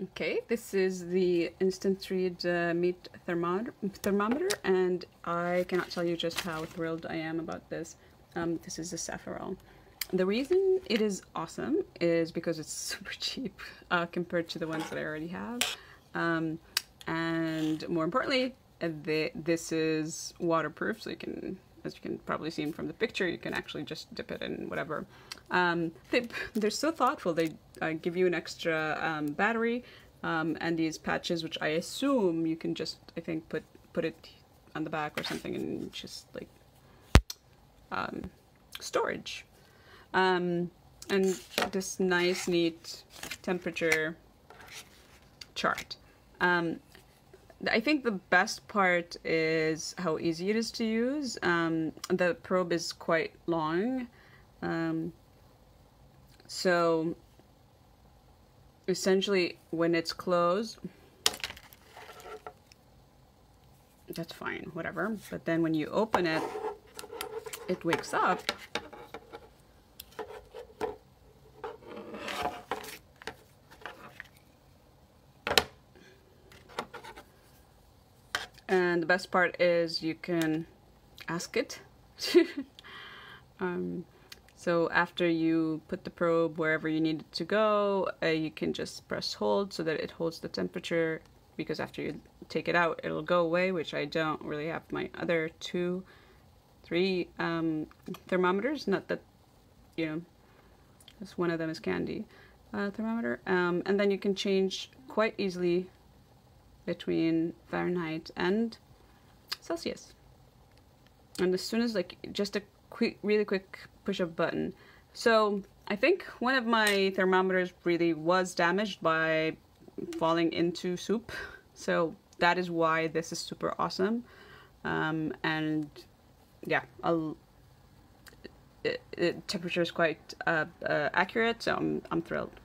Okay, this is the instant read meat thermometer, and I cannot tell you just how thrilled I am about this. This is the Saferell. The reason it is awesome is because it's super cheap compared to the ones that I already have, and more importantly, this is waterproof, so you can, as you can probably see from the picture, you can actually just dip it in whatever. They're so thoughtful. They give you an extra battery and these patches, which I assume you can just, I think, put it on the back or something, and just like storage. And this nice, neat temperature chart. I think the best part is how easy it is to use. The probe is quite long. So essentially when it's closed, that's fine, whatever. But then when you open it, it wakes up. And the best part is you can ask it. So after you put the probe wherever you need it to go, you can just press hold so that it holds the temperature, because after you take it out, it'll go away, which I don't really have my other 2, 3 thermometers. Not that, you know, just one of them is candy thermometer. And then you can change quite easily between Fahrenheit and Celsius. And as soon as, like, just a really quick push of button. So I think one of my thermometers really was damaged by falling into soup. So that is why this is super awesome. And yeah, temperature is quite accurate, so I'm thrilled.